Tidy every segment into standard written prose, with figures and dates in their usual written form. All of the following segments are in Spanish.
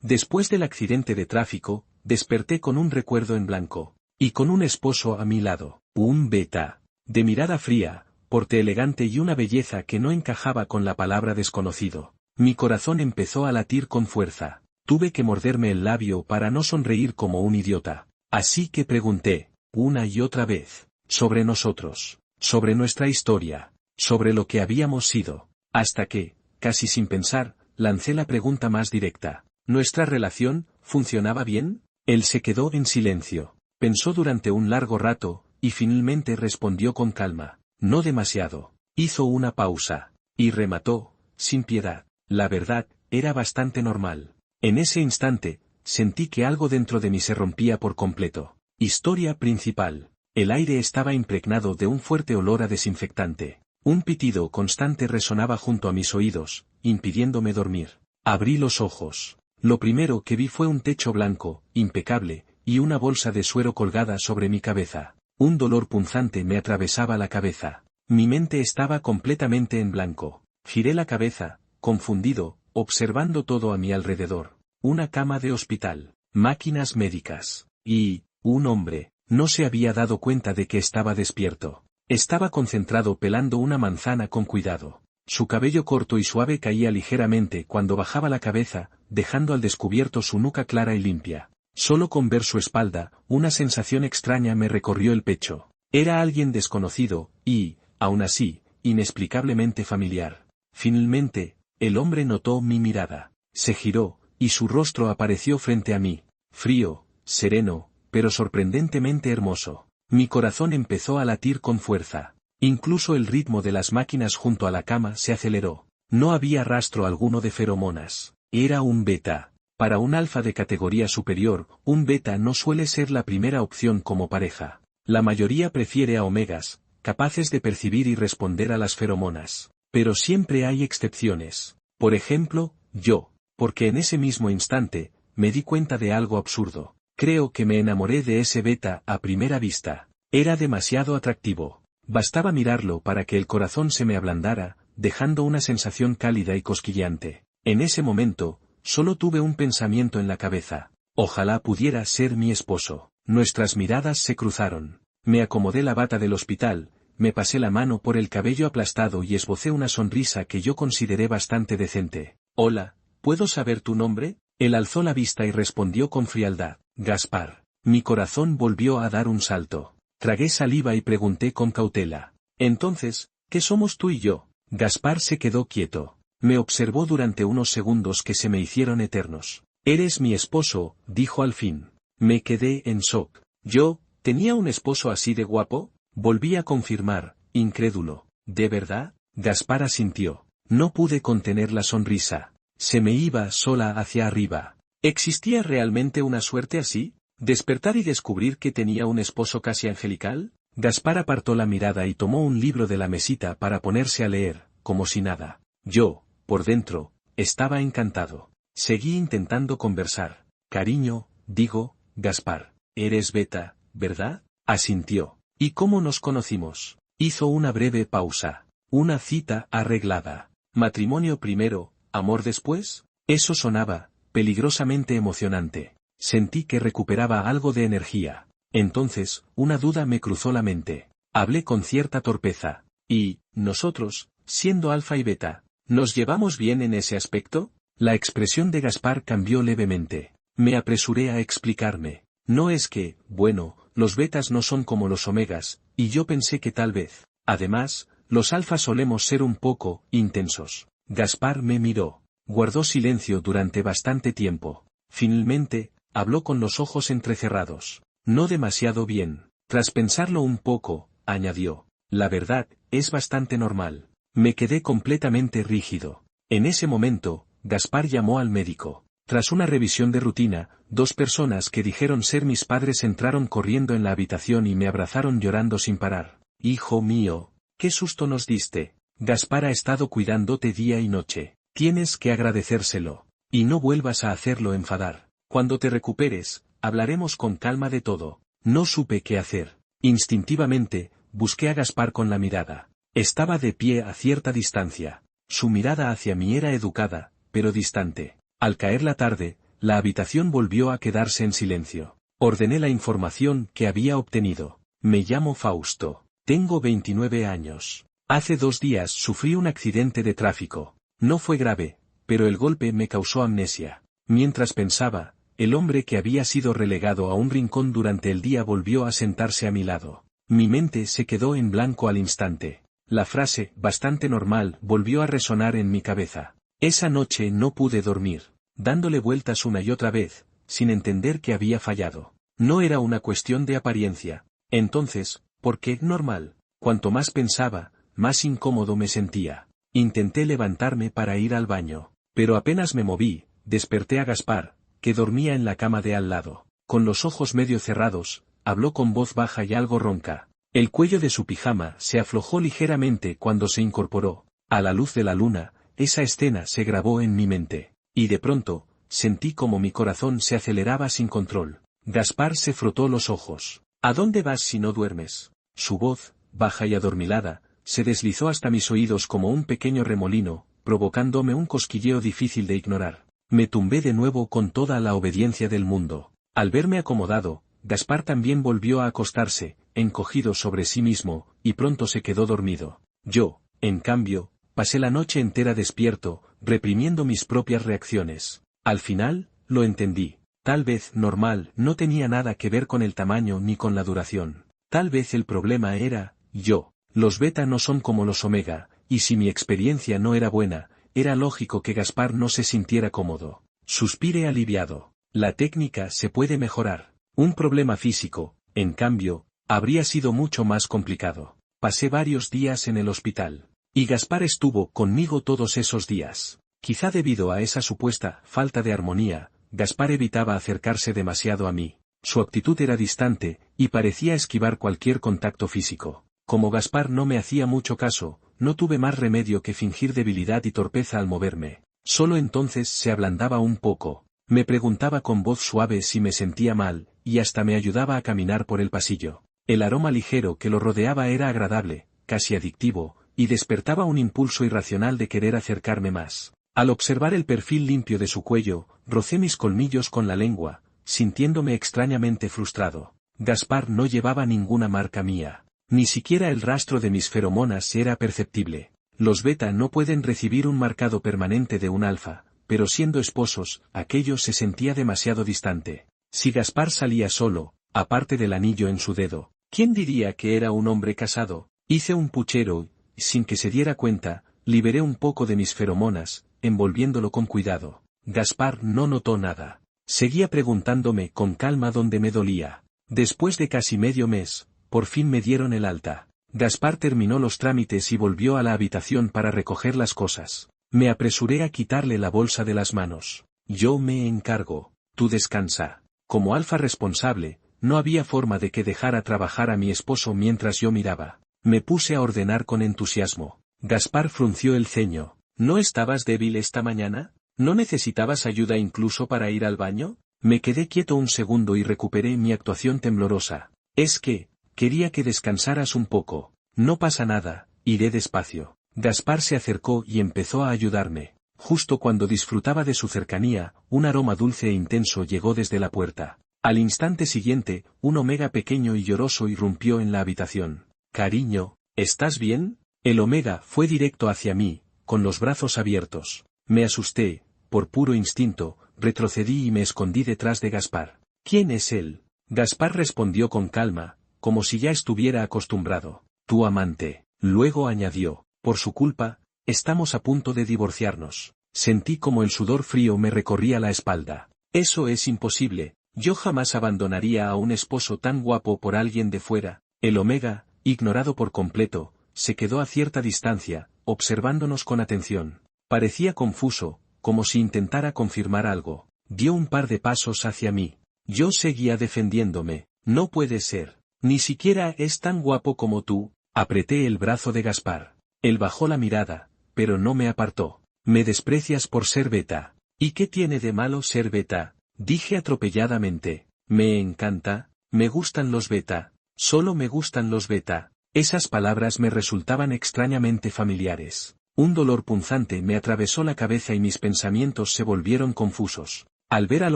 Después del accidente de tráfico, desperté con un recuerdo en blanco, y con un esposo a mi lado, un beta, de mirada fría, porte elegante y una belleza que no encajaba con la palabra desconocido. Mi corazón empezó a latir con fuerza. Tuve que morderme el labio para no sonreír como un idiota. Así que pregunté, una y otra vez, sobre nosotros, sobre nuestra historia, sobre lo que habíamos sido, hasta que, casi sin pensar, lancé la pregunta más directa. ¿Nuestra relación funcionaba bien? Él se quedó en silencio, pensó durante un largo rato, y finalmente respondió con calma, no demasiado. Hizo una pausa, y remató, sin piedad. La verdad, era bastante normal. En ese instante, sentí que algo dentro de mí se rompía por completo. Historia principal. El aire estaba impregnado de un fuerte olor a desinfectante. Un pitido constante resonaba junto a mis oídos, impidiéndome dormir. Abrí los ojos. Lo primero que vi fue un techo blanco, impecable, y una bolsa de suero colgada sobre mi cabeza. Un dolor punzante me atravesaba la cabeza. Mi mente estaba completamente en blanco. Giré la cabeza, confundido, observando todo a mi alrededor. Una cama de hospital, máquinas médicas, y, un hombre, no se había dado cuenta de que estaba despierto. Estaba concentrado pelando una manzana con cuidado. Su cabello corto y suave caía ligeramente cuando bajaba la cabeza, dejando al descubierto su nuca clara y limpia. Solo con ver su espalda, una sensación extraña me recorrió el pecho. Era alguien desconocido, y, aún así, inexplicablemente familiar. Finalmente, el hombre notó mi mirada. Se giró, y su rostro apareció frente a mí. Frío, sereno, pero sorprendentemente hermoso. Mi corazón empezó a latir con fuerza. Incluso el ritmo de las máquinas junto a la cama se aceleró. No había rastro alguno de feromonas. Era un beta. Para un alfa de categoría superior, un beta no suele ser la primera opción como pareja. La mayoría prefiere a omegas, capaces de percibir y responder a las feromonas. Pero siempre hay excepciones. Por ejemplo, yo, porque en ese mismo instante, me di cuenta de algo absurdo. Creo que me enamoré de ese beta a primera vista. Era demasiado atractivo. Bastaba mirarlo para que el corazón se me ablandara, dejando una sensación cálida y cosquilleante. En ese momento, solo tuve un pensamiento en la cabeza. Ojalá pudiera ser mi esposo. Nuestras miradas se cruzaron. Me acomodé la bata del hospital, me pasé la mano por el cabello aplastado y esbocé una sonrisa que yo consideré bastante decente. Hola, ¿puedo saber tu nombre? Él alzó la vista y respondió con frialdad. Gaspar. Mi corazón volvió a dar un salto. Tragué saliva y pregunté con cautela. Entonces, ¿qué somos tú y yo? Gaspar se quedó quieto. Me observó durante unos segundos que se me hicieron eternos. Eres mi esposo, dijo al fin. Me quedé en shock. ¿Yo, tenía un esposo así de guapo? Volví a confirmar, incrédulo. ¿De verdad? Gaspar asintió. No pude contener la sonrisa. Se me iba sola hacia arriba. ¿Existía realmente una suerte así? ¿Despertar y descubrir que tenía un esposo casi angelical? Gaspar apartó la mirada y tomó un libro de la mesita para ponerse a leer, como si nada. Yo, por dentro, estaba encantado. Seguí intentando conversar. Cariño, digo, Gaspar, eres beta, ¿verdad? Asintió. ¿Y cómo nos conocimos? Hizo una breve pausa. Una cita arreglada. ¿Matrimonio primero, amor después? Eso sonaba peligrosamente emocionante. Sentí que recuperaba algo de energía. Entonces, una duda me cruzó la mente. Hablé con cierta torpeza. ¿Y, nosotros, siendo alfa y beta, nos llevamos bien en ese aspecto? La expresión de Gaspar cambió levemente. Me apresuré a explicarme. No es que, bueno, los betas no son como los omegas, y yo pensé que tal vez. Además, los alfas solemos ser un poco intensos. Gaspar me miró. Guardó silencio durante bastante tiempo. Finalmente, habló con los ojos entrecerrados. No demasiado bien. Tras pensarlo un poco, añadió. La verdad, es bastante normal. Me quedé completamente rígido. En ese momento, Gaspar llamó al médico. Tras una revisión de rutina, 2 personas que dijeron ser mis padres entraron corriendo en la habitación y me abrazaron llorando sin parar. Hijo mío, qué susto nos diste. Gaspar ha estado cuidándote día y noche. Tienes que agradecérselo. Y no vuelvas a hacerlo enfadar. Cuando te recuperes, hablaremos con calma de todo. No supe qué hacer. Instintivamente, busqué a Gaspar con la mirada. Estaba de pie a cierta distancia. Su mirada hacia mí era educada, pero distante. Al caer la tarde, la habitación volvió a quedarse en silencio. Ordené la información que había obtenido. Me llamo Fausto. Tengo 29 años. Hace 2 días sufrí un accidente de tráfico. No fue grave, pero el golpe me causó amnesia. Mientras pensaba, el hombre que había sido relegado a un rincón durante el día volvió a sentarse a mi lado. Mi mente se quedó en blanco al instante. La frase, bastante normal, volvió a resonar en mi cabeza. Esa noche no pude dormir, dándole vueltas una y otra vez, sin entender que había fallado. No era una cuestión de apariencia. Entonces, ¿por qué normal? Cuanto más pensaba, más incómodo me sentía. Intenté levantarme para ir al baño, pero apenas me moví, desperté a Gaspar, que dormía en la cama de al lado. Con los ojos medio cerrados, habló con voz baja y algo ronca. El cuello de su pijama se aflojó ligeramente cuando se incorporó. A la luz de la luna, esa escena se grabó en mi mente. Y de pronto, sentí como mi corazón se aceleraba sin control. Gaspar se frotó los ojos. ¿A dónde vas si no duermes? Su voz, baja y adormilada, se deslizó hasta mis oídos como un pequeño remolino, provocándome un cosquilleo difícil de ignorar. Me tumbé de nuevo con toda la obediencia del mundo. Al verme acomodado, Gaspar también volvió a acostarse, encogido sobre sí mismo, y pronto se quedó dormido. Yo, en cambio, pasé la noche entera despierto, reprimiendo mis propias reacciones. Al final, lo entendí. Tal vez normal no tenía nada que ver con el tamaño ni con la duración. Tal vez el problema era, yo. Los beta no son como los omega, y si mi experiencia no era buena, era lógico que Gaspar no se sintiera cómodo. Suspiré aliviado. La técnica se puede mejorar. Un problema físico, en cambio, habría sido mucho más complicado. Pasé varios días en el hospital. Y Gaspar estuvo conmigo todos esos días. Quizá debido a esa supuesta falta de armonía, Gaspar evitaba acercarse demasiado a mí. Su actitud era distante, y parecía esquivar cualquier contacto físico. Como Gaspar no me hacía mucho caso, no tuve más remedio que fingir debilidad y torpeza al moverme. Solo entonces se ablandaba un poco. Me preguntaba con voz suave si me sentía mal, y hasta me ayudaba a caminar por el pasillo. El aroma ligero que lo rodeaba era agradable, casi adictivo, y despertaba un impulso irracional de querer acercarme más. Al observar el perfil limpio de su cuello, rocé mis colmillos con la lengua, sintiéndome extrañamente frustrado. Gaspar no llevaba ninguna marca mía. Ni siquiera el rastro de mis feromonas era perceptible. Los beta no pueden recibir un marcado permanente de un alfa, pero siendo esposos, aquello se sentía demasiado distante. Si Gaspar salía solo, aparte del anillo en su dedo, ¿quién diría que era un hombre casado? Hice un puchero y, sin que se diera cuenta, liberé un poco de mis feromonas, envolviéndolo con cuidado. Gaspar no notó nada. Seguía preguntándome con calma dónde me dolía. Después de casi medio mes, por fin me dieron el alta. Gaspar terminó los trámites y volvió a la habitación para recoger las cosas. Me apresuré a quitarle la bolsa de las manos. Yo me encargo, tú descansa. Como alfa responsable, no había forma de que dejara trabajar a mi esposo mientras yo miraba. Me puse a ordenar con entusiasmo. Gaspar frunció el ceño. ¿No estabas débil esta mañana? ¿No necesitabas ayuda incluso para ir al baño? Me quedé quieto un segundo y recuperé mi actuación temblorosa. Es que, quería que descansaras un poco. No pasa nada, iré despacio. Gaspar se acercó y empezó a ayudarme. Justo cuando disfrutaba de su cercanía, un aroma dulce e intenso llegó desde la puerta. Al instante siguiente, un omega pequeño y lloroso irrumpió en la habitación. Cariño, ¿estás bien? El omega fue directo hacia mí, con los brazos abiertos. Me asusté, por puro instinto, retrocedí y me escondí detrás de Gaspar. ¿Quién es él? Gaspar respondió con calma, como si ya estuviera acostumbrado. Tu amante. Luego añadió, por su culpa, estamos a punto de divorciarnos. Sentí como el sudor frío me recorría la espalda. Eso es imposible, yo jamás abandonaría a un esposo tan guapo por alguien de fuera. El omega, ignorado por completo, se quedó a cierta distancia, observándonos con atención. Parecía confuso, como si intentara confirmar algo. Dio un par de pasos hacia mí. Yo seguía defendiéndome. No puede ser. Ni siquiera es tan guapo como tú. Apreté el brazo de Gaspar. Él bajó la mirada, pero no me apartó. Me desprecias por ser beta. ¿Y qué tiene de malo ser beta? Dije atropelladamente. Me encanta, me gustan los beta. Solo me gustan los beta. Esas palabras me resultaban extrañamente familiares. Un dolor punzante me atravesó la cabeza y mis pensamientos se volvieron confusos. Al ver al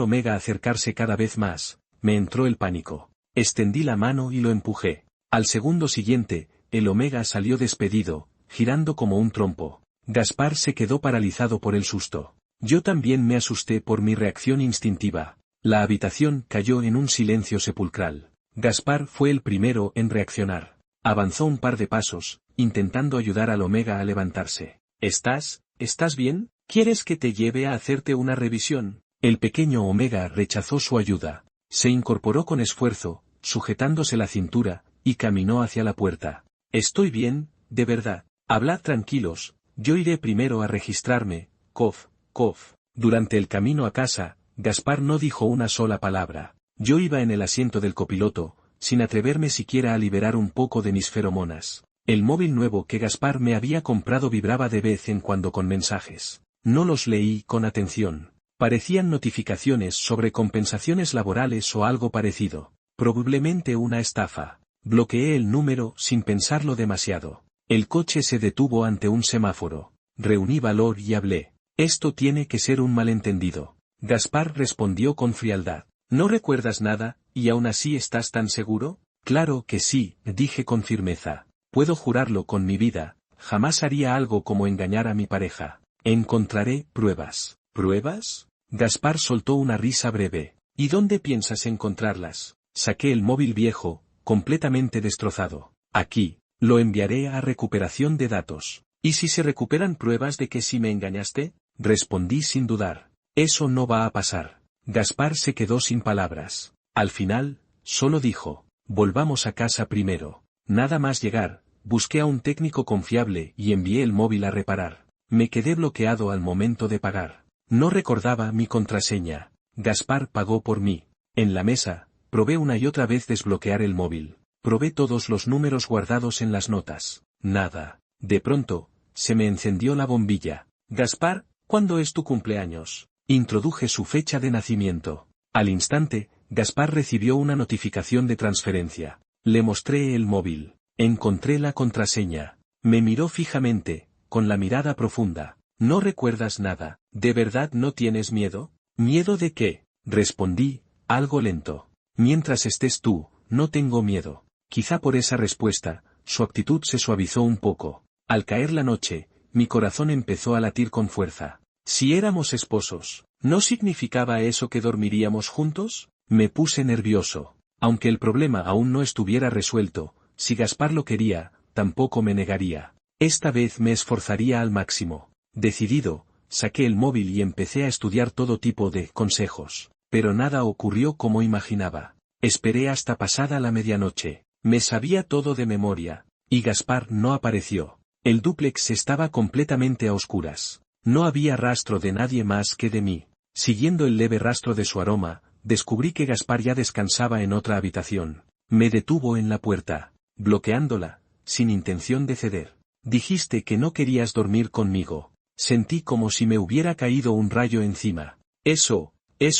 Omega acercarse cada vez más, me entró el pánico. Extendí la mano y lo empujé. Al segundo siguiente, el Omega salió despedido, girando como un trompo. Gaspar se quedó paralizado por el susto. Yo también me asusté por mi reacción instintiva. La habitación cayó en un silencio sepulcral. Gaspar fue el primero en reaccionar. Avanzó un par de pasos, intentando ayudar al Omega a levantarse. ¿Estás bien? ¿Quieres que te lleve a hacerte una revisión? El pequeño Omega rechazó su ayuda. Se incorporó con esfuerzo, sujetándose la cintura, y caminó hacia la puerta. Estoy bien, de verdad. Hablad tranquilos, yo iré primero a registrarme, cof. Durante el camino a casa, Gaspar no dijo una sola palabra. Yo iba en el asiento del copiloto, sin atreverme siquiera a liberar un poco de mis feromonas. El móvil nuevo que Gaspar me había comprado vibraba de vez en cuando con mensajes. No los leí con atención. Parecían notificaciones sobre compensaciones laborales o algo parecido. Probablemente una estafa. Bloqueé el número sin pensarlo demasiado. El coche se detuvo ante un semáforo. Reuní valor y hablé. Esto tiene que ser un malentendido. Gaspar respondió con frialdad. ¿No recuerdas nada, y aún así estás tan seguro? Claro que sí, dije con firmeza. Puedo jurarlo con mi vida, jamás haría algo como engañar a mi pareja. Encontraré pruebas. ¿Pruebas? Gaspar soltó una risa breve. ¿Y dónde piensas encontrarlas? Saqué el móvil viejo, completamente destrozado. Aquí, lo enviaré a recuperación de datos. ¿Y si se recuperan pruebas de que sí me engañaste? Respondí sin dudar. Eso no va a pasar. Gaspar se quedó sin palabras. Al final, solo dijo, volvamos a casa primero. Nada más llegar, busqué a un técnico confiable y envié el móvil a reparar. Me quedé bloqueado al momento de pagar. No recordaba mi contraseña. Gaspar pagó por mí. En la mesa, probé una y otra vez desbloquear el móvil. Probé todos los números guardados en las notas. Nada. De pronto, se me encendió la bombilla. Gaspar, ¿cuándo es tu cumpleaños? Introduje su fecha de nacimiento. Al instante, Gaspar recibió una notificación de transferencia. Le mostré el móvil. Encontré la contraseña. Me miró fijamente, con la mirada profunda. ¿No recuerdas nada? ¿De verdad no tienes miedo? ¿Miedo de qué? Respondí, algo lento. Mientras estés tú, no tengo miedo. Quizá por esa respuesta, su actitud se suavizó un poco. Al caer la noche, mi corazón empezó a latir con fuerza. Si éramos esposos, ¿no significaba eso que dormiríamos juntos? Me puse nervioso. Aunque el problema aún no estuviera resuelto, si Gaspar lo quería, tampoco me negaría. Esta vez me esforzaría al máximo. Decidido, saqué el móvil y empecé a estudiar todo tipo de consejos. Pero nada ocurrió como imaginaba. Esperé hasta pasada la medianoche. Me sabía todo de memoria. Y Gaspar no apareció. El dúplex estaba completamente a oscuras. No había rastro de nadie más que de mí. Siguiendo el leve rastro de su aroma, descubrí que Gaspar ya descansaba en otra habitación. Me detuvo en la puerta, bloqueándola, sin intención de ceder. Dijiste que no querías dormir conmigo. Sentí como si me hubiera caído un rayo encima. Eso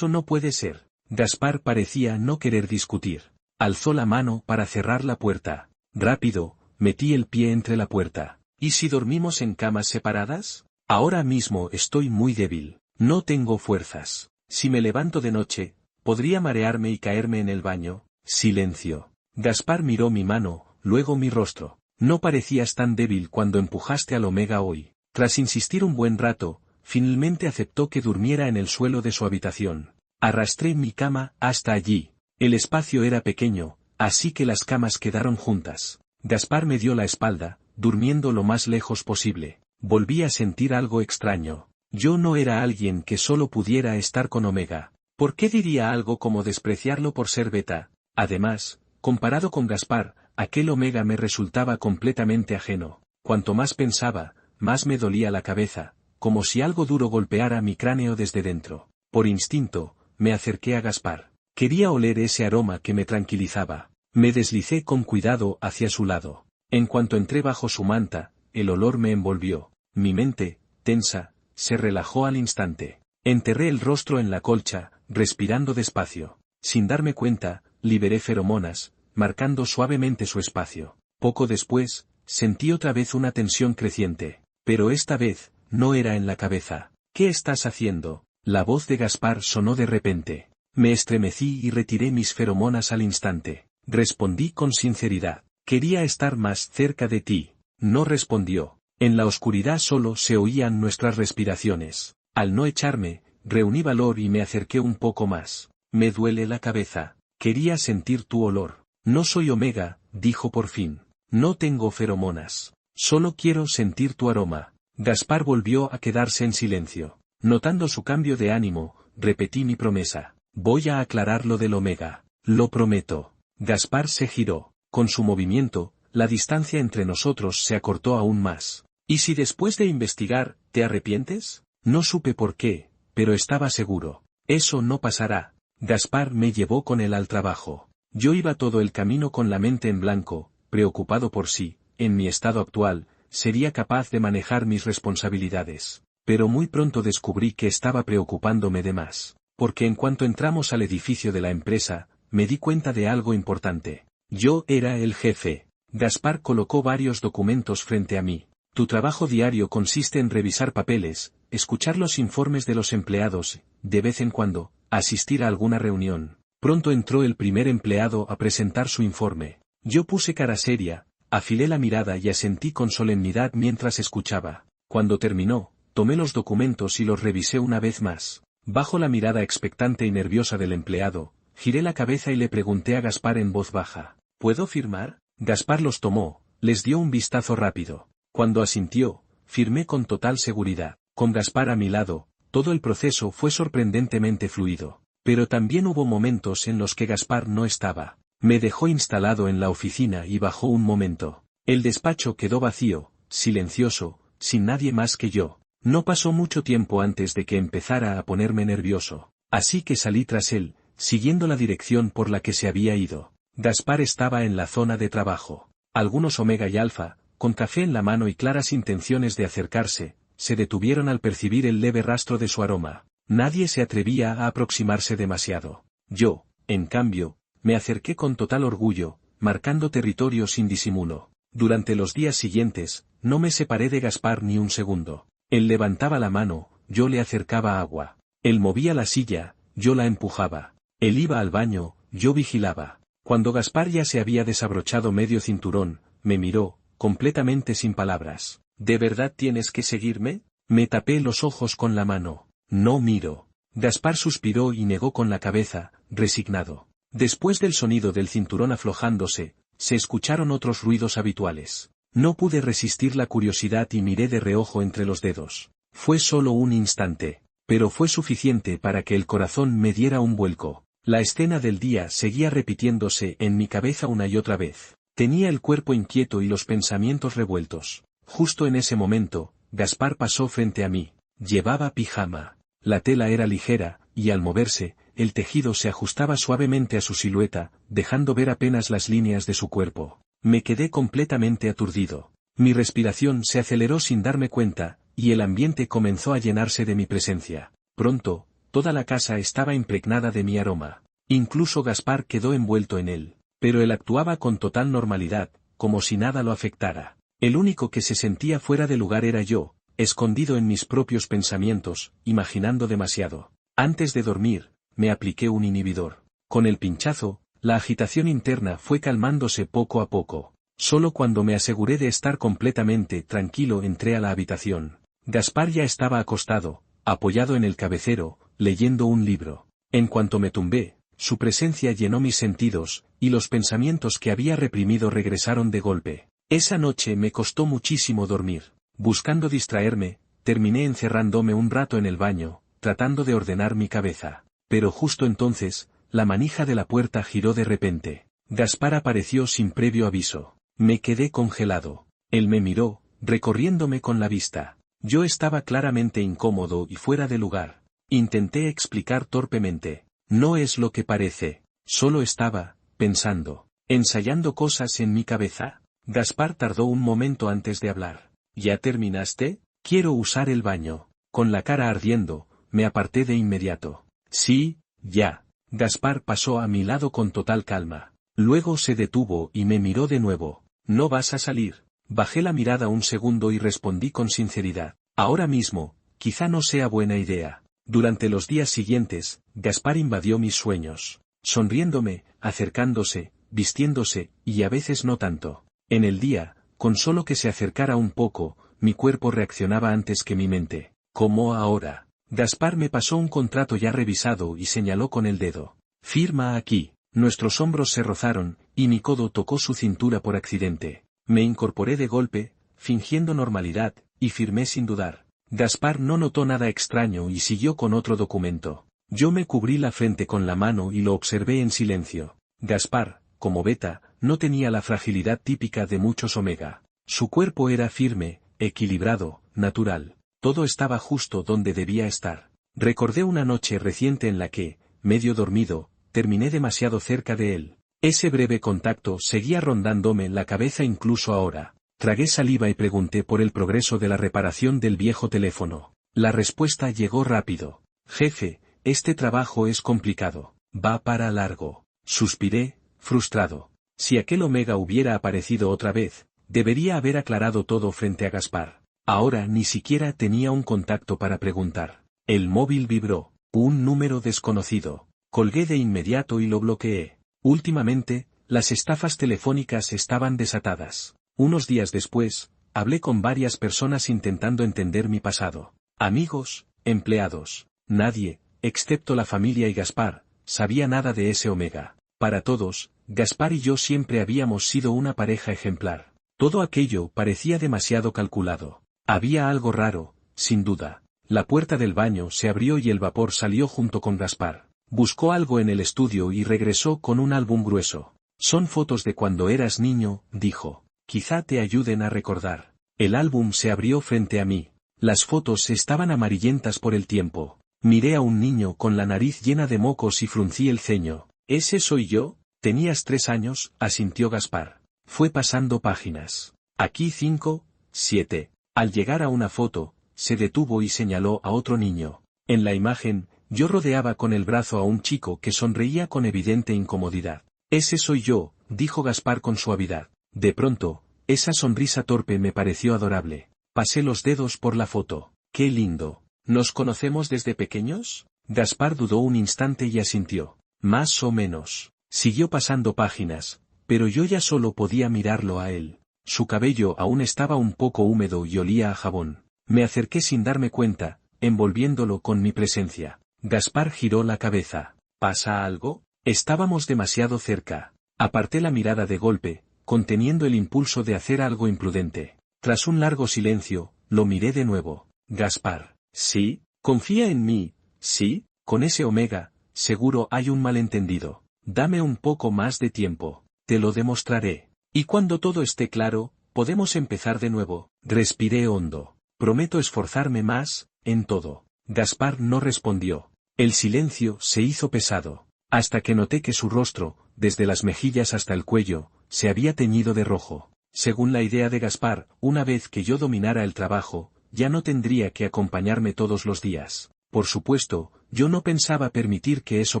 no puede ser. Gaspar parecía no querer discutir. Alzó la mano para cerrar la puerta. Rápido, metí el pie entre la puerta. ¿Y si dormimos en camas separadas? Ahora mismo estoy muy débil. No tengo fuerzas. Si me levanto de noche, ¿podría marearme y caerme en el baño? Silencio. Gaspar miró mi mano, luego mi rostro. No parecías tan débil cuando empujaste al Omega hoy. Tras insistir un buen rato, finalmente aceptó que durmiera en el suelo de su habitación. Arrastré mi cama hasta allí. El espacio era pequeño, así que las camas quedaron juntas. Gaspar me dio la espalda, durmiendo lo más lejos posible. Volví a sentir algo extraño. Yo no era alguien que solo pudiera estar con Omega. ¿Por qué diría algo como despreciarlo por ser beta? Además, comparado con Gaspar, aquel Omega me resultaba completamente ajeno. Cuanto más pensaba, más me dolía la cabeza, como si algo duro golpeara mi cráneo desde dentro. Por instinto, me acerqué a Gaspar. Quería oler ese aroma que me tranquilizaba. Me deslicé con cuidado hacia su lado. En cuanto entré bajo su manta, el olor me envolvió. Mi mente, tensa, se relajó al instante. Enterré el rostro en la colcha, respirando despacio. Sin darme cuenta, liberé feromonas, marcando suavemente su espacio. Poco después, sentí otra vez una tensión creciente. Pero esta vez, no era en la cabeza. ¿Qué estás haciendo? La voz de Gaspar sonó de repente. Me estremecí y retiré mis feromonas al instante. Respondí con sinceridad. Quería estar más cerca de ti. No respondió. En la oscuridad solo se oían nuestras respiraciones. Al no echarme, reuní valor y me acerqué un poco más. Me duele la cabeza. Quería sentir tu olor. No soy Omega, dijo por fin. No tengo feromonas. Solo quiero sentir tu aroma. Gaspar volvió a quedarse en silencio. Notando su cambio de ánimo, repetí mi promesa. Voy a aclarar lo del Omega. Lo prometo. Gaspar se giró. Con su movimiento, la distancia entre nosotros se acortó aún más. ¿Y si después de investigar, te arrepientes? No supe por qué, pero estaba seguro. Eso no pasará. Gaspar me llevó con él al trabajo. Yo iba todo el camino con la mente en blanco, preocupado por si, en mi estado actual, sería capaz de manejar mis responsabilidades. Pero muy pronto descubrí que estaba preocupándome de más. Porque en cuanto entramos al edificio de la empresa, me di cuenta de algo importante. Yo era el jefe. Gaspar colocó varios documentos frente a mí. Tu trabajo diario consiste en revisar papeles, escuchar los informes de los empleados, de vez en cuando, asistir a alguna reunión. Pronto entró el primer empleado a presentar su informe. Yo puse cara seria, afilé la mirada y asentí con solemnidad mientras escuchaba. Cuando terminó, tomé los documentos y los revisé una vez más. Bajo la mirada expectante y nerviosa del empleado, giré la cabeza y le pregunté a Gaspar en voz baja. ¿Puedo firmar? Gaspar los tomó, les dio un vistazo rápido. Cuando asintió, firmé con total seguridad. Con Gaspar a mi lado, todo el proceso fue sorprendentemente fluido. Pero también hubo momentos en los que Gaspar no estaba. Me dejó instalado en la oficina y bajó un momento. El despacho quedó vacío, silencioso, sin nadie más que yo. No pasó mucho tiempo antes de que empezara a ponerme nervioso. Así que salí tras él, siguiendo la dirección por la que se había ido. Gaspar estaba en la zona de trabajo. Algunos Omega y Alfa, con café en la mano y claras intenciones de acercarse, se detuvieron al percibir el leve rastro de su aroma. Nadie se atrevía a aproximarse demasiado. Yo, en cambio, me acerqué con total orgullo, marcando territorio sin disimulo. Durante los días siguientes, no me separé de Gaspar ni un segundo. Él levantaba la mano, yo le acercaba agua. Él movía la silla, yo la empujaba. Él iba al baño, yo vigilaba. Cuando Gaspar ya se había desabrochado medio cinturón, me miró, completamente sin palabras. ¿De verdad tienes que seguirme? Me tapé los ojos con la mano. No miro. Gaspar suspiró y negó con la cabeza, resignado. Después del sonido del cinturón aflojándose, se escucharon otros ruidos habituales. No pude resistir la curiosidad y miré de reojo entre los dedos. Fue solo un instante, pero fue suficiente para que el corazón me diera un vuelco. La escena del día seguía repitiéndose en mi cabeza una y otra vez. Tenía el cuerpo inquieto y los pensamientos revueltos. Justo en ese momento, Gaspar pasó frente a mí. Llevaba pijama. La tela era ligera, y al moverse, el tejido se ajustaba suavemente a su silueta, dejando ver apenas las líneas de su cuerpo. Me quedé completamente aturdido. Mi respiración se aceleró sin darme cuenta, y el ambiente comenzó a llenarse de mi presencia. Pronto, toda la casa estaba impregnada de mi aroma. Incluso Gaspar quedó envuelto en él. Pero él actuaba con total normalidad, como si nada lo afectara. El único que se sentía fuera de lugar era yo, escondido en mis propios pensamientos, imaginando demasiado. Antes de dormir, me apliqué un inhibidor. Con el pinchazo, la agitación interna fue calmándose poco a poco. Solo cuando me aseguré de estar completamente tranquilo entré a la habitación. Gaspar ya estaba acostado, apoyado en el cabecero, leyendo un libro. En cuanto me tumbé, su presencia llenó mis sentidos, y los pensamientos que había reprimido regresaron de golpe. Esa noche me costó muchísimo dormir. Buscando distraerme, terminé encerrándome un rato en el baño, tratando de ordenar mi cabeza. Pero justo entonces, la manija de la puerta giró de repente. Gaspar apareció sin previo aviso. Me quedé congelado. Él me miró, recorriéndome con la vista. Yo estaba claramente incómodo y fuera de lugar. Intenté explicar torpemente. No es lo que parece. Solo estaba, pensando, ensayando cosas en mi cabeza. Gaspar tardó un momento antes de hablar. ¿Ya terminaste? Quiero usar el baño. Con la cara ardiendo, me aparté de inmediato. Sí, ya. Gaspar pasó a mi lado con total calma. Luego se detuvo y me miró de nuevo. ¿No vas a salir? Bajé la mirada un segundo y respondí con sinceridad. Ahora mismo, quizá no sea buena idea. Durante los días siguientes, Gaspar invadió mis sueños, sonriéndome, acercándose, vistiéndose, y a veces no tanto. En el día, con solo que se acercara un poco, mi cuerpo reaccionaba antes que mi mente. Como ahora. Gaspar me pasó un contrato ya revisado y señaló con el dedo. Firma aquí. Nuestros hombros se rozaron, y mi codo tocó su cintura por accidente. Me incorporé de golpe, fingiendo normalidad, y firmé sin dudar. Gaspar no notó nada extraño y siguió con otro documento. Yo me cubrí la frente con la mano y lo observé en silencio. Gaspar, como beta, no tenía la fragilidad típica de muchos omega. Su cuerpo era firme, equilibrado, natural. Todo estaba justo donde debía estar. Recordé una noche reciente en la que, medio dormido, terminé demasiado cerca de él. Ese breve contacto seguía rondándome la cabeza incluso ahora. Tragué saliva y pregunté por el progreso de la reparación del viejo teléfono. La respuesta llegó rápido. Jefe, este trabajo es complicado. Va para largo. Suspiré, frustrado. Si aquel Omega hubiera aparecido otra vez, debería haber aclarado todo frente a Gaspar. Ahora ni siquiera tenía un contacto para preguntar. El móvil vibró. Un número desconocido. Colgué de inmediato y lo bloqueé. Últimamente, las estafas telefónicas estaban desatadas. Unos días después, hablé con varias personas intentando entender mi pasado. Amigos, empleados. Nadie, excepto la familia y Gaspar, sabía nada de ese Omega. Para todos, Gaspar y yo siempre habíamos sido una pareja ejemplar. Todo aquello parecía demasiado calculado. Había algo raro, sin duda. La puerta del baño se abrió y el vapor salió junto con Gaspar. Buscó algo en el estudio y regresó con un álbum grueso. Son fotos de cuando eras niño, dijo. Quizá te ayuden a recordar. El álbum se abrió frente a mí. Las fotos estaban amarillentas por el tiempo. Miré a un niño con la nariz llena de mocos y fruncí el ceño. ¿Ese soy yo? Tenías 3 años, asintió Gaspar. Fue pasando páginas. Aquí 5, 7. Al llegar a una foto, se detuvo y señaló a otro niño. En la imagen, yo rodeaba con el brazo a un chico que sonreía con evidente incomodidad. Ese soy yo, dijo Gaspar con suavidad. De pronto, esa sonrisa torpe me pareció adorable. Pasé los dedos por la foto. ¡Qué lindo! ¿Nos conocemos desde pequeños? Gaspar dudó un instante y asintió. Más o menos. Siguió pasando páginas, pero yo ya solo podía mirarlo a él. Su cabello aún estaba un poco húmedo y olía a jabón. Me acerqué sin darme cuenta, envolviéndolo con mi presencia. Gaspar giró la cabeza. ¿Pasa algo? Estábamos demasiado cerca. Aparté la mirada de golpe, conteniendo el impulso de hacer algo imprudente. Tras un largo silencio, lo miré de nuevo. Gaspar. ¿Sí? ¿Confía en mí? ¿Sí? Con ese Omega, seguro hay un malentendido. Dame un poco más de tiempo. Te lo demostraré. Y cuando todo esté claro, podemos empezar de nuevo. Respiré hondo. Prometo esforzarme más, en todo. Gaspar no respondió. El silencio se hizo pesado. Hasta que noté que su rostro, desde las mejillas hasta el cuello, se había teñido de rojo. Según la idea de Gaspar, una vez que yo dominara el trabajo, ya no tendría que acompañarme todos los días. Por supuesto, yo no pensaba permitir que eso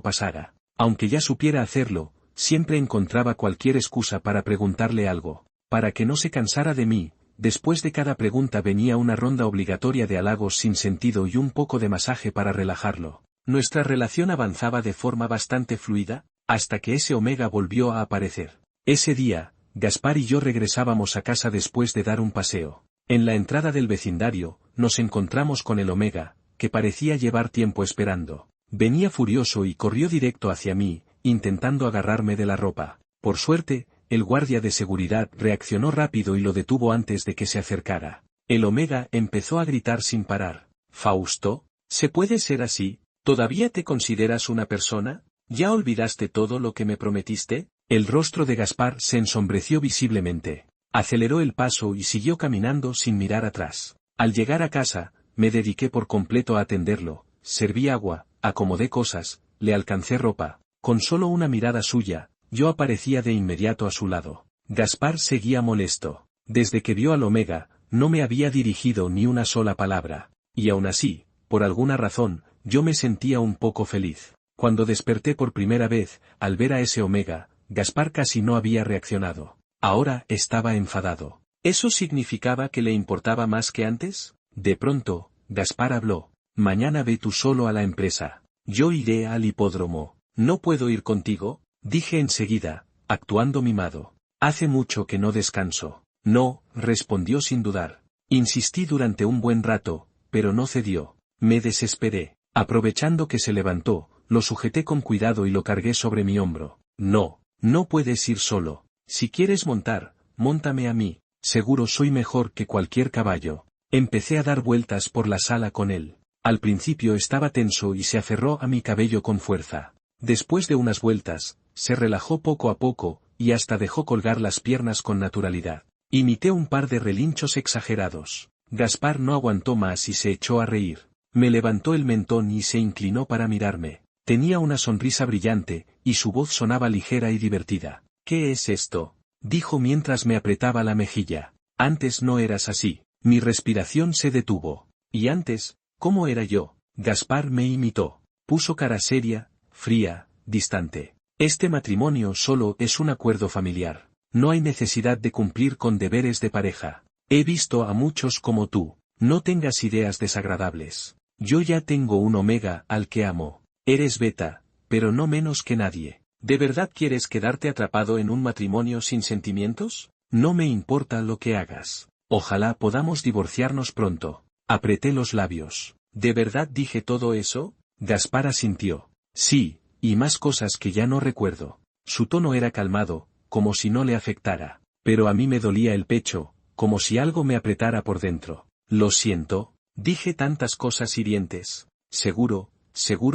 pasara. Aunque ya supiera hacerlo, siempre encontraba cualquier excusa para preguntarle algo. Para que no se cansara de mí, después de cada pregunta venía una ronda obligatoria de halagos sin sentido y un poco de masaje para relajarlo. Nuestra relación avanzaba de forma bastante fluida, hasta que ese Omega volvió a aparecer. Ese día, Gaspar y yo regresábamos a casa después de dar un paseo. En la entrada del vecindario, nos encontramos con el Omega, que parecía llevar tiempo esperando. Venía furioso y corrió directo hacia mí, intentando agarrarme de la ropa. Por suerte, el guardia de seguridad reaccionó rápido y lo detuvo antes de que se acercara. El Omega empezó a gritar sin parar. «Fausto, ¿se puede ser así? ¿Todavía te consideras una persona? ¿Ya olvidaste todo lo que me prometiste?» El rostro de Gaspar se ensombreció visiblemente. Aceleró el paso y siguió caminando sin mirar atrás. Al llegar a casa, me dediqué por completo a atenderlo. Serví agua, acomodé cosas, le alcancé ropa. Con solo una mirada suya, yo aparecía de inmediato a su lado. Gaspar seguía molesto. Desde que vio al Omega, no me había dirigido ni una sola palabra. Y aún así, por alguna razón, yo me sentía un poco feliz. Cuando desperté por primera vez, al ver a ese Omega, Gaspar casi no había reaccionado. Ahora estaba enfadado. ¿Eso significaba que le importaba más que antes? De pronto, Gaspar habló. mañana ve tú solo a la empresa. Yo iré al hipódromo. ¿No puedo ir contigo? Dije enseguida, actuando mimado. Hace mucho que no descanso. No, respondió sin dudar. Insistí durante un buen rato, pero no cedió. Me desesperé. Aprovechando que se levantó, lo sujeté con cuidado y lo cargué sobre mi hombro. No, no puedes ir solo. Si quieres montar, móntame a mí. Seguro soy mejor que cualquier caballo. Empecé a dar vueltas por la sala con él. Al principio estaba tenso y se aferró a mi cabello con fuerza. Después de unas vueltas, se relajó poco a poco, y hasta dejó colgar las piernas con naturalidad. Imité un par de relinchos exagerados. Gaspar no aguantó más y se echó a reír. Me levantó el mentón y se inclinó para mirarme. Tenía una sonrisa brillante, y su voz sonaba ligera y divertida. ¿Qué es esto?, dijo mientras me apretaba la mejilla. Antes no eras así. Mi respiración se detuvo. ¿Y antes, cómo era yo? Gaspar me imitó. Puso cara seria, fría, distante. Este matrimonio solo es un acuerdo familiar. No hay necesidad de cumplir con deberes de pareja. He visto a muchos como tú. No tengas ideas desagradables. Yo ya tengo un omega al que amo. Eres beta, pero no menos que nadie. ¿De verdad quieres quedarte atrapado en un matrimonio sin sentimientos? No me importa lo que hagas. Ojalá podamos divorciarnos pronto. Apreté los labios. ¿De verdad dije todo eso? Gaspar asintió. Sí, y más cosas que ya no recuerdo. Su tono era calmado, como si no le afectara. Pero a mí me dolía el pecho, como si algo me apretara por dentro. Lo siento, dije tantas cosas hirientes. Seguro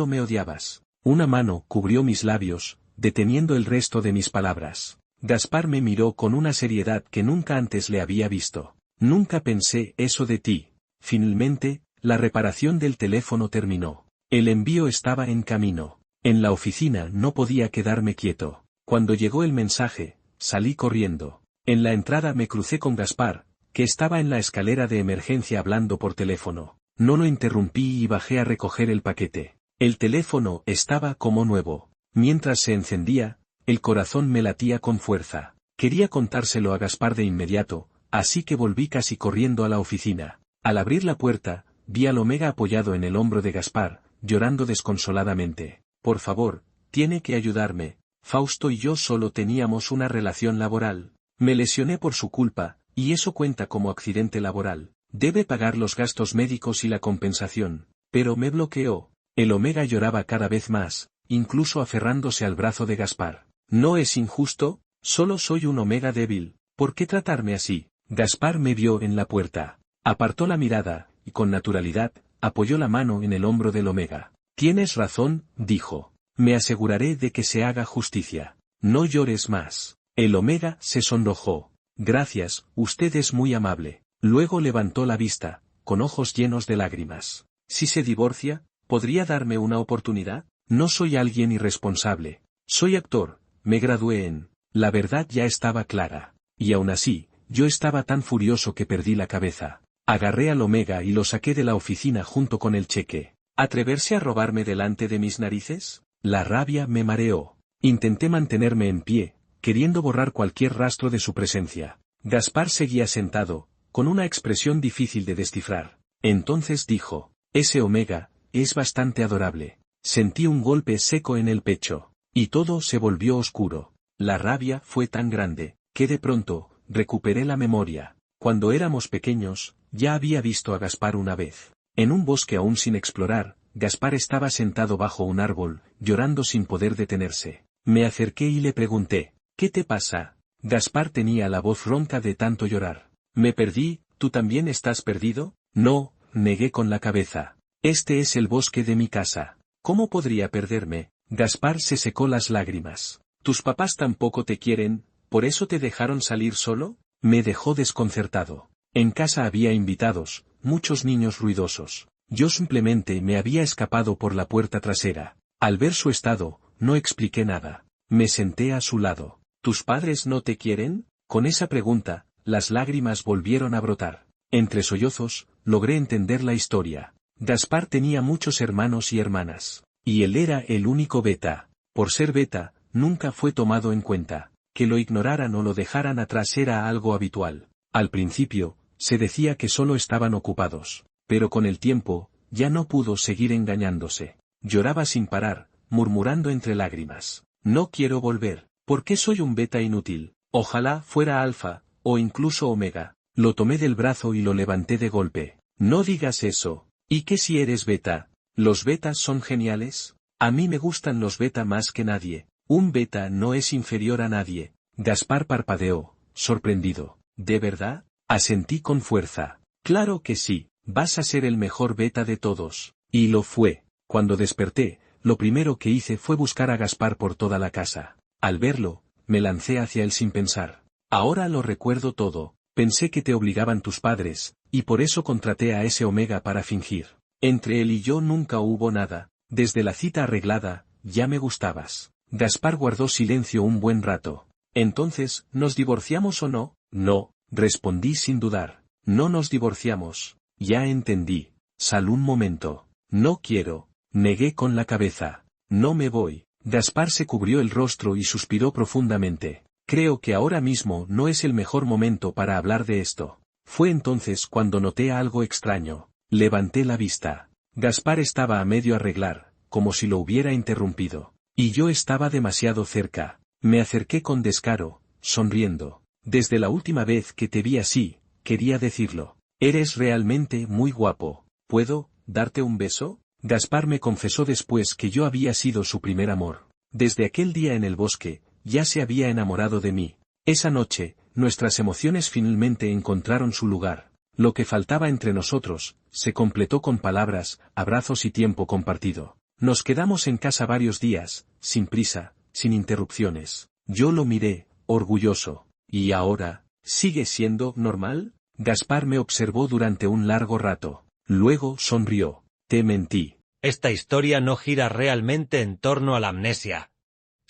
me odiabas. Una mano cubrió mis labios, deteniendo el resto de mis palabras. Gaspar me miró con una seriedad que nunca antes le había visto. Nunca pensé eso de ti. Finalmente, la reparación del teléfono terminó. El envío estaba en camino. En la oficina no podía quedarme quieto. Cuando llegó el mensaje, salí corriendo. En la entrada me crucé con Gaspar, que estaba en la escalera de emergencia hablando por teléfono. No lo interrumpí y bajé a recoger el paquete. El teléfono estaba como nuevo. Mientras se encendía, el corazón me latía con fuerza. Quería contárselo a Gaspar de inmediato, así que volví casi corriendo a la oficina. Al abrir la puerta, vi al Omega apoyado en el hombro de Gaspar, llorando desconsoladamente. Por favor, tiene que ayudarme. Fausto y yo solo teníamos una relación laboral. Me lesioné por su culpa, y eso cuenta como accidente laboral. Debe pagar los gastos médicos y la compensación. Pero me bloqueó. El Omega lloraba cada vez más, incluso aferrándose al brazo de Gaspar. No es injusto, solo soy un Omega débil. ¿Por qué tratarme así? Gaspar me vio en la puerta. Apartó la mirada, y con naturalidad, apoyó la mano en el hombro del Omega. Tienes razón, dijo. Me aseguraré de que se haga justicia. No llores más. El Omega se sonrojó. Gracias, usted es muy amable. Luego levantó la vista, con ojos llenos de lágrimas. Si se divorcia, ¿podría darme una oportunidad? No soy alguien irresponsable. Soy actor, me gradué en... La verdad ya estaba clara. Y aún así, yo estaba tan furioso que perdí la cabeza. Agarré al Omega y lo saqué de la oficina junto con el cheque. ¿Atreverse a robarme delante de mis narices? La rabia me mareó. Intenté mantenerme en pie, queriendo borrar cualquier rastro de su presencia. Gaspar seguía sentado, con una expresión difícil de descifrar. Entonces dijo, ese Omega, es bastante adorable. Sentí un golpe seco en el pecho, y todo se volvió oscuro. La rabia fue tan grande, que de pronto, recuperé la memoria. Cuando éramos pequeños, ya había visto a Gaspar una vez. En un bosque aún sin explorar, Gaspar estaba sentado bajo un árbol, llorando sin poder detenerse. Me acerqué y le pregunté, ¿qué te pasa? Gaspar tenía la voz ronca de tanto llorar. Me perdí, ¿tú también estás perdido? No, negué con la cabeza. Este es el bosque de mi casa. ¿Cómo podría perderme? Gaspar se secó las lágrimas. ¿Tus papás tampoco te quieren, por eso te dejaron salir solo? Me dejó desconcertado. En casa había invitados, muchos niños ruidosos. Yo simplemente me había escapado por la puerta trasera. Al ver su estado, no expliqué nada. Me senté a su lado. ¿Tus padres no te quieren? Con esa pregunta, las lágrimas volvieron a brotar. Entre sollozos, logré entender la historia. Gaspar tenía muchos hermanos y hermanas. Y él era el único beta. Por ser beta, nunca fue tomado en cuenta. Que lo ignoraran o lo dejaran atrás era algo habitual. Al principio, se decía que solo estaban ocupados. Pero con el tiempo, ya no pudo seguir engañándose. Lloraba sin parar, murmurando entre lágrimas. No quiero volver. ¿Por qué soy un beta inútil? Ojalá fuera alfa, o incluso omega. Lo tomé del brazo y lo levanté de golpe. No digas eso. ¿Y qué si eres beta? ¿Los betas son geniales? A mí me gustan los beta más que nadie. Un beta no es inferior a nadie. Gaspar parpadeó, sorprendido. ¿De verdad? Asentí con fuerza. Claro que sí, vas a ser el mejor beta de todos. Y lo fue. Cuando desperté, lo primero que hice fue buscar a Gaspar por toda la casa. Al verlo, me lancé hacia él sin pensar. Ahora lo recuerdo todo. Pensé que te obligaban tus padres, y por eso contraté a ese Omega para fingir. Entre él y yo nunca hubo nada. Desde la cita arreglada, ya me gustabas. Gaspar guardó silencio un buen rato. Entonces, ¿nos divorciamos o no? No, respondí sin dudar. No nos divorciamos. Ya entendí. Sal un momento. No quiero. Negué con la cabeza. No me voy. Gaspar se cubrió el rostro y suspiró profundamente. Creo que ahora mismo no es el mejor momento para hablar de esto. Fue entonces cuando noté algo extraño. Levanté la vista. Gaspar estaba a medio arreglar, como si lo hubiera interrumpido. Y yo estaba demasiado cerca. Me acerqué con descaro, sonriendo. Desde la última vez que te vi así, quería decirlo. Eres realmente muy guapo. ¿Puedo darte un beso? Gaspar me confesó después que yo había sido su primer amor. Desde aquel día en el bosque, ya se había enamorado de mí. Esa noche, nuestras emociones finalmente encontraron su lugar. Lo que faltaba entre nosotros, se completó con palabras, abrazos y tiempo compartido. Nos quedamos en casa varios días, sin prisa, sin interrupciones. Yo lo miré, orgulloso. ¿Y ahora, sigue siendo normal? Gaspar me observó durante un largo rato. Luego sonrió. Te mentí. Esta historia no gira realmente en torno a la amnesia,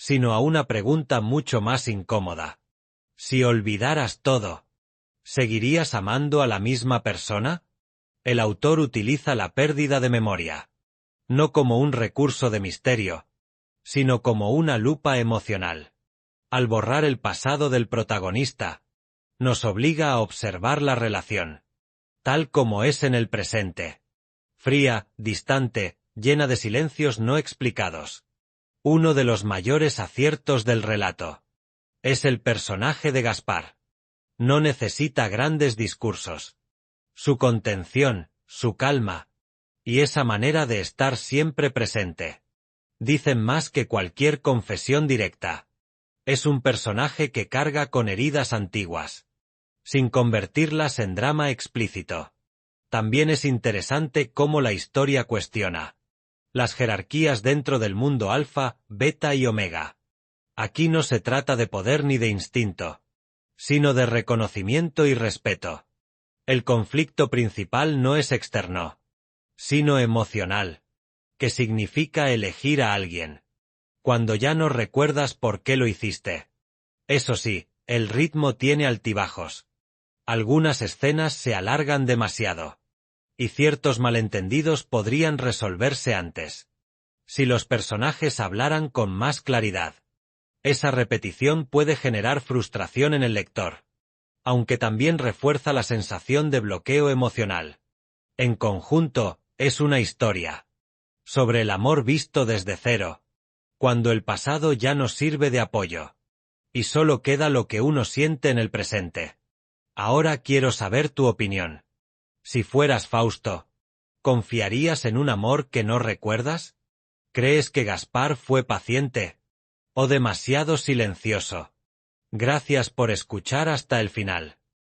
sino a una pregunta mucho más incómoda. Si olvidaras todo, ¿seguirías amando a la misma persona? El autor utiliza la pérdida de memoria, no como un recurso de misterio, sino como una lupa emocional. Al borrar el pasado del protagonista, nos obliga a observar la relación, tal como es en el presente. Fría, distante, llena de silencios no explicados. Uno de los mayores aciertos del relato. Es el personaje de Gaspar. No necesita grandes discursos. Su contención, su calma, y esa manera de estar siempre presente, dicen más que cualquier confesión directa. Es un personaje que carga con heridas antiguas, sin convertirlas en drama explícito. También es interesante cómo la historia cuestiona las jerarquías dentro del mundo alfa, beta y omega. Aquí no se trata de poder ni de instinto, sino de reconocimiento y respeto. El conflicto principal no es externo, sino emocional, que significa elegir a alguien, cuando ya no recuerdas por qué lo hiciste. Eso sí, el ritmo tiene altibajos. Algunas escenas se alargan demasiado, y ciertos malentendidos podrían resolverse antes, si los personajes hablaran con más claridad. Esa repetición puede generar frustración en el lector, aunque también refuerza la sensación de bloqueo emocional. En conjunto, es una historia sobre el amor visto desde cero, cuando el pasado ya no sirve de apoyo, y solo queda lo que uno siente en el presente. Ahora quiero saber tu opinión. Si fueras Fausto, ¿confiarías en un amor que no recuerdas? ¿Crees que Gaspar fue paciente o demasiado silencioso? Gracias por escuchar hasta el final.